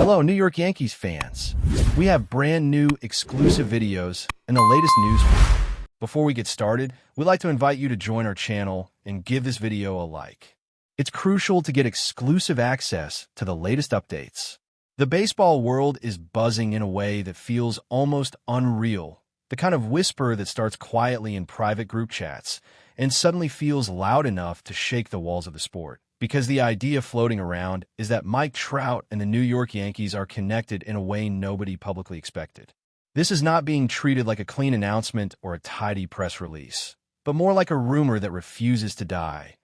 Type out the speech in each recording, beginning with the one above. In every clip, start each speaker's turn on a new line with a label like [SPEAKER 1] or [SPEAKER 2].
[SPEAKER 1] Hello, New York Yankees fans. We have brand new exclusive videos and the latest news for you. Before we get started, we'd like to invite you to join our channel and give this video a like. It's crucial to get exclusive access to the latest updates. The baseball world is buzzing in a way that feels almost unreal, the kind of whisper that starts quietly in private group chats and suddenly feels loud enough to shake the walls of the sport. Because the idea floating around is that Mike Trout and the New York Yankees are connected in a way nobody publicly expected. This is not being treated like a clean announcement or a tidy press release, but more like a rumor that refuses to die,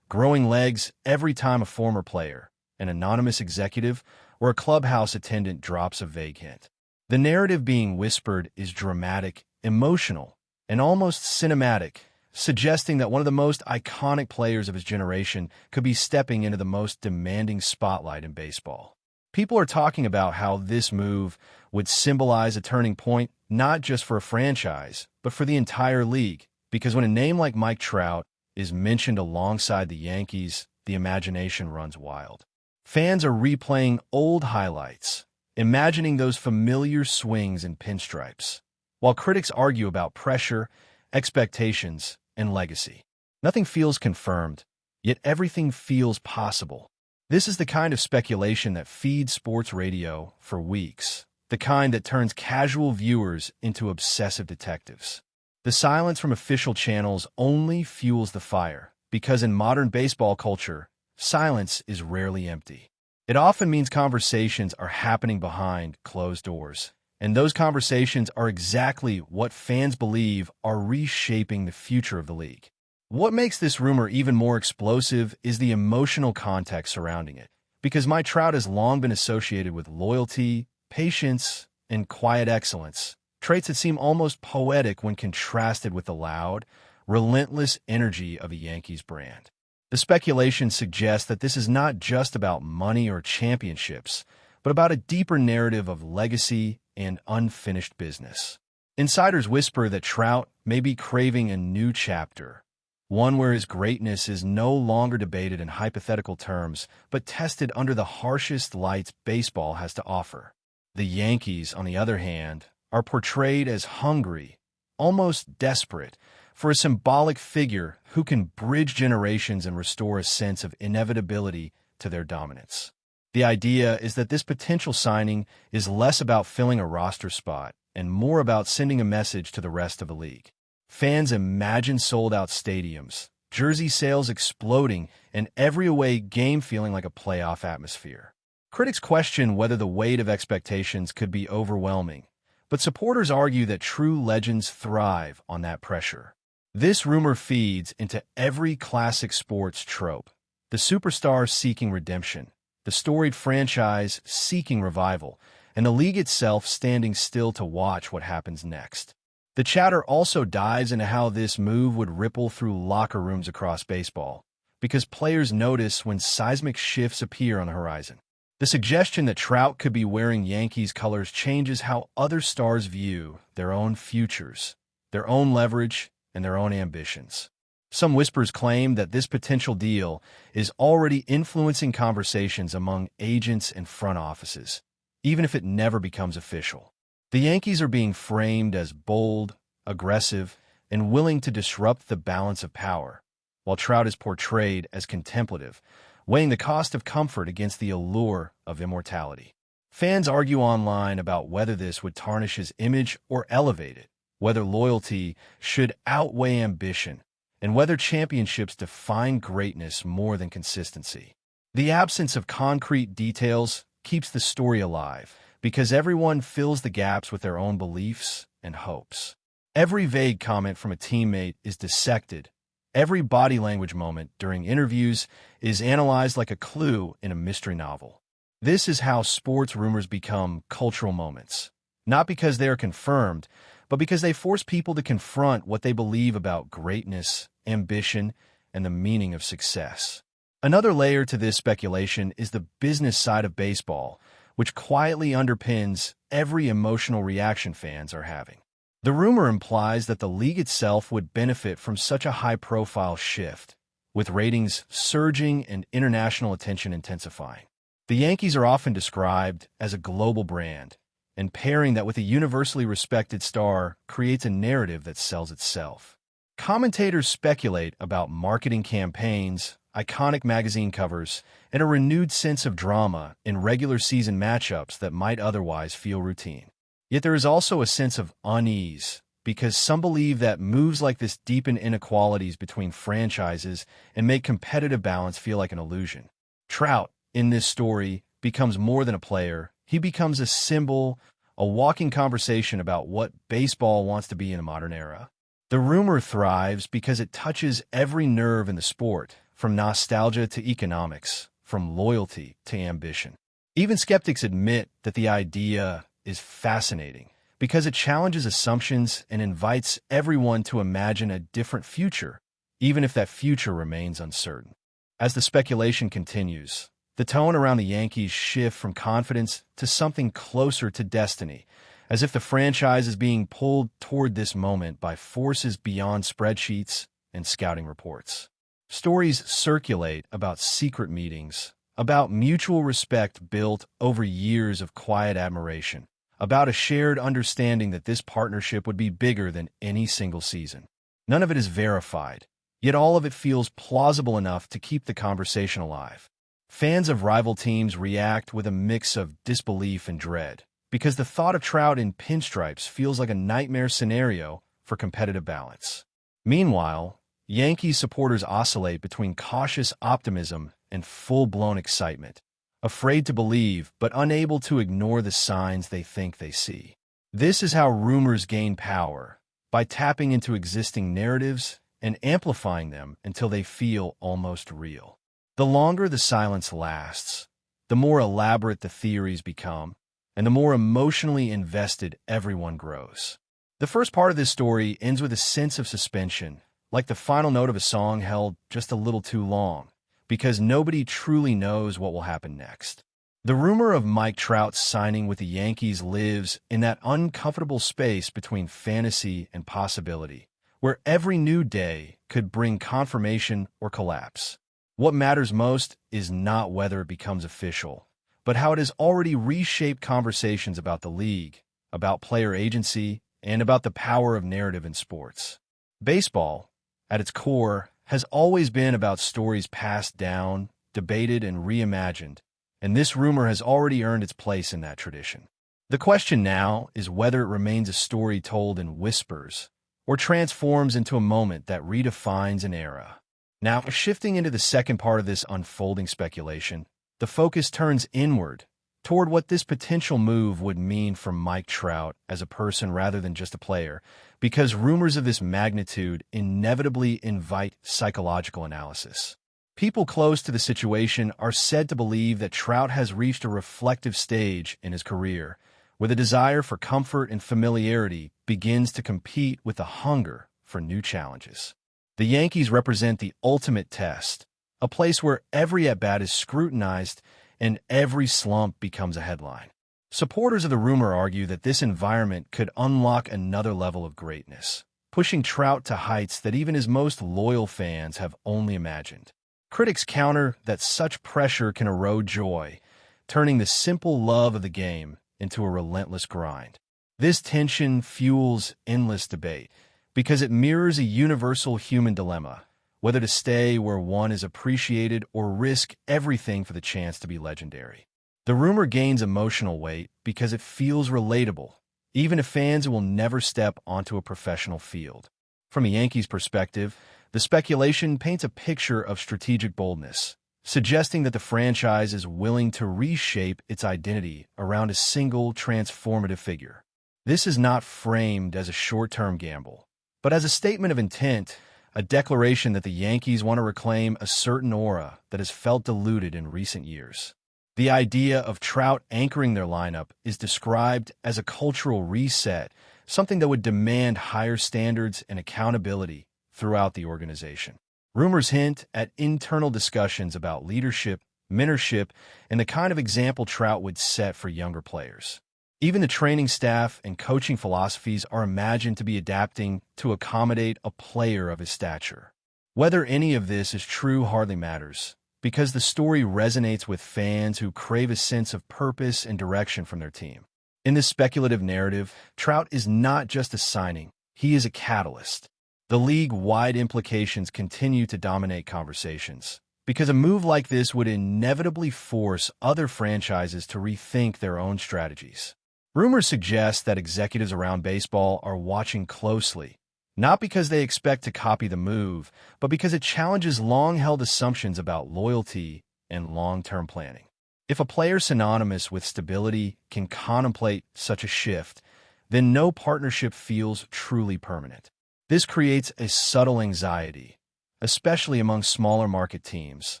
[SPEAKER 1] growing legs every time a former player, an anonymous executive, or a clubhouse attendant drops a vague hint. The narrative being whispered is dramatic, emotional, and almost cinematic, suggesting that one of the most iconic players of his generation could be stepping into the most demanding spotlight in baseball. People are talking about how this move would symbolize a turning point not just for a franchise, but for the entire league, because when a name like Mike Trout is mentioned alongside the Yankees, the imagination runs wild. Fans are replaying old highlights, imagining those familiar swings and pinstripes, while critics argue about pressure, expectations, and legacy. Nothing feels confirmed, yet everything feels possible. This is the kind of speculation that feeds sports radio for weeks, the kind that turns casual viewers into obsessive detectives. The silence from official channels only fuels the fire, because in modern baseball culture, silence is rarely empty. It often means conversations are happening behind closed doors. And those conversations are exactly what fans believe are reshaping the future of the league. What makes this rumor even more explosive is the emotional context surrounding it, because Mike Trout has long been associated with loyalty, patience, and quiet excellence, traits that seem almost poetic when contrasted with the loud, relentless energy of a Yankees brand. The speculation suggests that this is not just about money or championships, but about a deeper narrative of legacy and unfinished business. Insiders whisper that Trout may be craving a new chapter, one where his greatness is no longer debated in hypothetical terms, but tested under the harshest lights baseball has to offer. The Yankees, on the other hand, are portrayed as hungry, almost desperate, for a symbolic figure who can bridge generations and restore a sense of inevitability to their dominance. The idea is that this potential signing is less about filling a roster spot and more about sending a message to the rest of the league. Fans imagine sold-out stadiums, jersey sales exploding, and every away game feeling like a playoff atmosphere. Critics question whether the weight of expectations could be overwhelming, but supporters argue that true legends thrive on that pressure. This rumor feeds into every classic sports trope: the superstar seeking redemption, the storied franchise seeking revival, and the league itself standing still to watch what happens next. The chatter also dives into how this move would ripple through locker rooms across baseball, because players notice when seismic shifts appear on the horizon. The suggestion that Trout could be wearing Yankees colors changes how other stars view their own futures, their own leverage, and their own ambitions. Some whispers claim that this potential deal is already influencing conversations among agents and front offices, even if it never becomes official. The Yankees are being framed as bold, aggressive, and willing to disrupt the balance of power, while Trout is portrayed as contemplative, weighing the cost of comfort against the allure of immortality. Fans argue online about whether this would tarnish his image or elevate it, whether loyalty should outweigh ambition, and whether championships define greatness more than consistency. The absence of concrete details keeps the story alive, because everyone fills the gaps with their own beliefs and hopes. Every vague comment from a teammate is dissected. Every body language moment during interviews is analyzed like a clue in a mystery novel. This is how sports rumors become cultural moments, not because they are confirmed, but because they force people to confront what they believe about greatness, ambition, and the meaning of success. Another layer to this speculation is the business side of baseball, which quietly underpins every emotional reaction fans are having. The rumor implies that the league itself would benefit from such a high-profile shift, with ratings surging and international attention intensifying. The Yankees are often described as a global brand, and pairing that with a universally respected star creates a narrative that sells itself. Commentators speculate about marketing campaigns, iconic magazine covers, and a renewed sense of drama in regular season matchups that might otherwise feel routine. Yet there is also a sense of unease, because some believe that moves like this deepen inequalities between franchises and make competitive balance feel like an illusion. Trout, in this story, becomes more than a player. He becomes a symbol, a walking conversation about what baseball wants to be in a modern era. The rumor thrives because it touches every nerve in the sport, from nostalgia to economics, from loyalty to ambition. Even skeptics admit that the idea is fascinating because it challenges assumptions and invites everyone to imagine a different future, even if that future remains uncertain. As the speculation continues, the tone around the Yankees shifts from confidence to something closer to destiny, as if the franchise is being pulled toward this moment by forces beyond spreadsheets and scouting reports. Stories circulate about secret meetings, about mutual respect built over years of quiet admiration, about a shared understanding that this partnership would be bigger than any single season. None of it is verified, yet all of it feels plausible enough to keep the conversation alive. Fans of rival teams react with a mix of disbelief and dread, because the thought of Trout in pinstripes feels like a nightmare scenario for competitive balance. Meanwhile, Yankees supporters oscillate between cautious optimism and full-blown excitement, afraid to believe but unable to ignore the signs they think they see. This is how rumors gain power, by tapping into existing narratives and amplifying them until they feel almost real. The longer the silence lasts, the more elaborate the theories become, and the more emotionally invested everyone grows. The first part of this story ends with a sense of suspension, like the final note of a song held just a little too long, because nobody truly knows what will happen next. The rumor of Mike Trout signing with the Yankees lives in that uncomfortable space between fantasy and possibility, where every new day could bring confirmation or collapse. What matters most is not whether it becomes official, but how it has already reshaped conversations about the league, about player agency, and about the power of narrative in sports. Baseball, at its core, has always been about stories passed down, debated, and reimagined, and this rumor has already earned its place in that tradition. The question now is whether it remains a story told in whispers or transforms into a moment that redefines an era. Now, shifting into the second part of this unfolding speculation, the focus turns inward, toward what this potential move would mean for Mike Trout as a person rather than just a player, because rumors of this magnitude inevitably invite psychological analysis. People close to the situation are said to believe that Trout has reached a reflective stage in his career, where the desire for comfort and familiarity begins to compete with the hunger for new challenges. The Yankees represent the ultimate test, a place where every at-bat is scrutinized and every slump becomes a headline. Supporters of the rumor argue that this environment could unlock another level of greatness, pushing Trout to heights that even his most loyal fans have only imagined. Critics counter that such pressure can erode joy, turning the simple love of the game into a relentless grind. This tension fuels endless debate because it mirrors a universal human dilemma, whether to stay where one is appreciated or risk everything for the chance to be legendary. The rumor gains emotional weight because it feels relatable, even to fans who will never step onto a professional field. From a Yankees perspective, the speculation paints a picture of strategic boldness, suggesting that the franchise is willing to reshape its identity around a single transformative figure. This is not framed as a short-term gamble, but as a statement of intent, a declaration that the Yankees want to reclaim a certain aura that has felt diluted in recent years. The idea of Trout anchoring their lineup is described as a cultural reset, something that would demand higher standards and accountability throughout the organization. Rumors hint at internal discussions about leadership, mentorship, and the kind of example Trout would set for younger players. Even the training staff and coaching philosophies are imagined to be adapting to accommodate a player of his stature. Whether any of this is true hardly matters, because the story resonates with fans who crave a sense of purpose and direction from their team. In this speculative narrative, Trout is not just a signing, he is a catalyst. The league-wide implications continue to dominate conversations, because a move like this would inevitably force other franchises to rethink their own strategies. Rumors suggest that executives around baseball are watching closely, not because they expect to copy the move, but because it challenges long-held assumptions about loyalty and long-term planning. If a player synonymous with stability can contemplate such a shift, then no partnership feels truly permanent. This creates a subtle anxiety, especially among smaller market teams,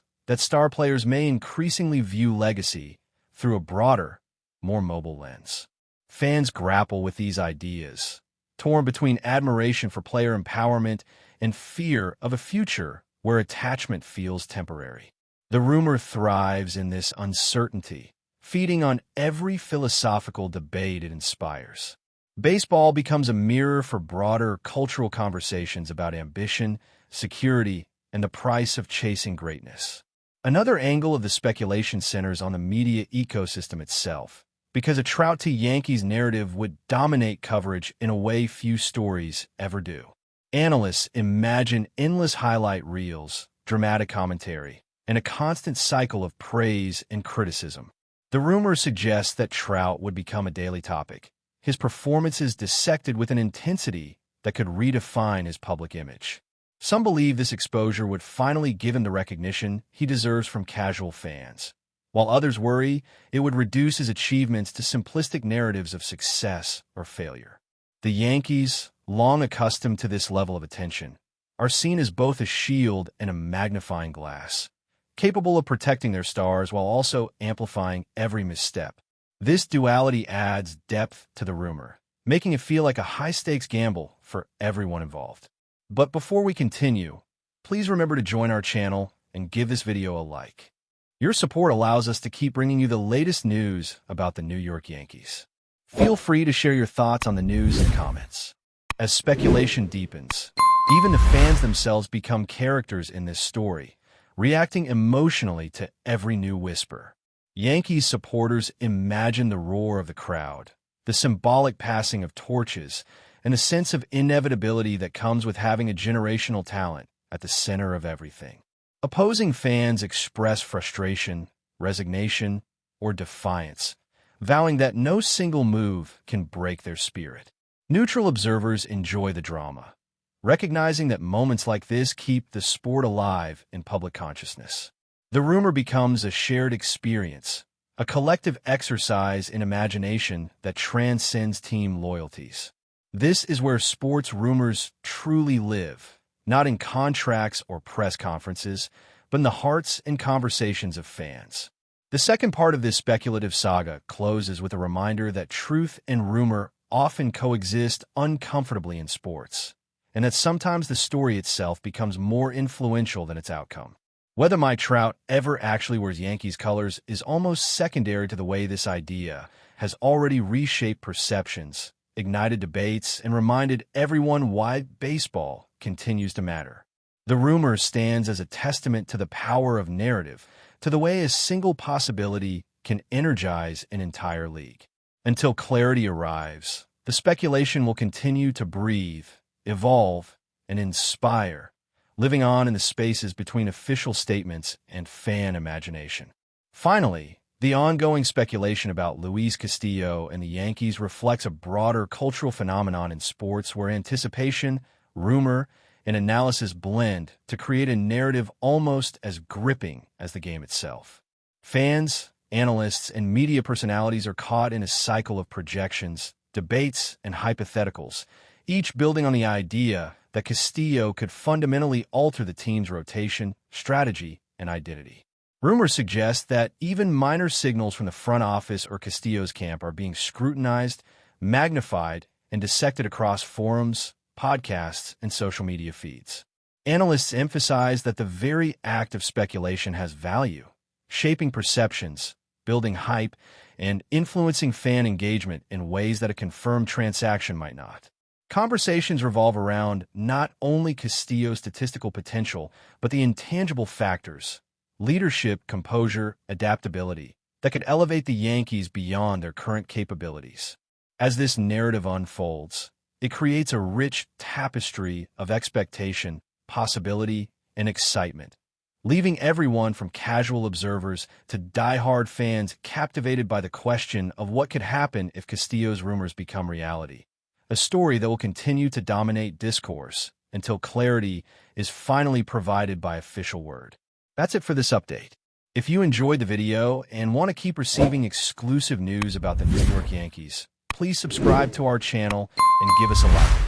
[SPEAKER 1] that star players may increasingly view legacy through a broader, more mobile lens. Fans grapple with these ideas, torn between admiration for player empowerment and fear of a future where attachment feels temporary. The rumor thrives in this uncertainty, feeding on every philosophical debate it inspires. Baseball becomes a mirror for broader cultural conversations about ambition, security, and the price of chasing greatness. Another angle of the speculation centers on the media ecosystem itself, because a Trout to Yankees narrative would dominate coverage in a way few stories ever do. Analysts imagine endless highlight reels, dramatic commentary, and a constant cycle of praise and criticism. The rumor suggests that Trout would become a daily topic, his performances dissected with an intensity that could redefine his public image. Some believe this exposure would finally give him the recognition he deserves from casual fans, while others worry it would reduce his achievements to simplistic narratives of success or failure. The Yankees, long accustomed to this level of attention, are seen as both a shield and a magnifying glass, capable of protecting their stars while also amplifying every misstep. This duality adds depth to the rumor, making it feel like a high-stakes gamble for everyone involved. But before we continue, please remember to join our channel and give this video a like. Your support allows us to keep bringing you the latest news about the New York Yankees. Feel free to share your thoughts on the news in the comments. As speculation deepens, even the fans themselves become characters in this story, reacting emotionally to every new whisper. Yankees supporters imagine the roar of the crowd, the symbolic passing of torches, and a sense of inevitability that comes with having a generational talent at the center of everything. Opposing fans express frustration, resignation, or defiance, vowing that no single move can break their spirit. Neutral observers enjoy the drama, recognizing that moments like this keep the sport alive in public consciousness. The rumor becomes a shared experience, a collective exercise in imagination that transcends team loyalties. This is where sports rumors truly live, not in contracts or press conferences, but in the hearts and conversations of fans. The second part of this speculative saga closes with a reminder that truth and rumor often coexist uncomfortably in sports, and that sometimes the story itself becomes more influential than its outcome. Whether Mike Trout ever actually wears Yankees colors is almost secondary to the way this idea has already reshaped perceptions, ignited debates, and reminded everyone why baseball continues to matter. The rumor stands as a testament to the power of narrative, to the way a single possibility can energize an entire league. Until clarity arrives, the speculation will continue to breathe, evolve, and inspire, living on in the spaces between official statements and fan imagination. Finally, the ongoing speculation about Luis Castillo and the Yankees reflects a broader cultural phenomenon in sports where anticipation, rumor, and analysis blend to create a narrative almost as gripping as the game itself. Fans, analysts, and media personalities are caught in a cycle of projections, debates, and hypotheticals, each building on the idea that Castillo could fundamentally alter the team's rotation, strategy, and identity. Rumors suggest that even minor signals from the front office or Castillo's camp are being scrutinized, magnified, and dissected across forums, podcasts, and social media feeds. Analysts emphasize that the very act of speculation has value, shaping perceptions, building hype, and influencing fan engagement in ways that a confirmed transaction might not. Conversations revolve around not only Castillo's statistical potential, but the intangible factors, leadership, composure, adaptability that could elevate the Yankees beyond their current capabilities. As this narrative unfolds, it creates a rich tapestry of expectation, possibility, and excitement, leaving everyone from casual observers to die-hard fans captivated by the question of what could happen if Castillo's rumors become reality. A story that will continue to dominate discourse until clarity is finally provided by official word. That's it for this update. If you enjoyed the video and want to keep receiving exclusive news about the New York Yankees, please subscribe to our channel and give us a like.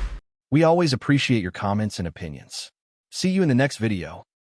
[SPEAKER 1] We always appreciate your comments and opinions. See you in the next video.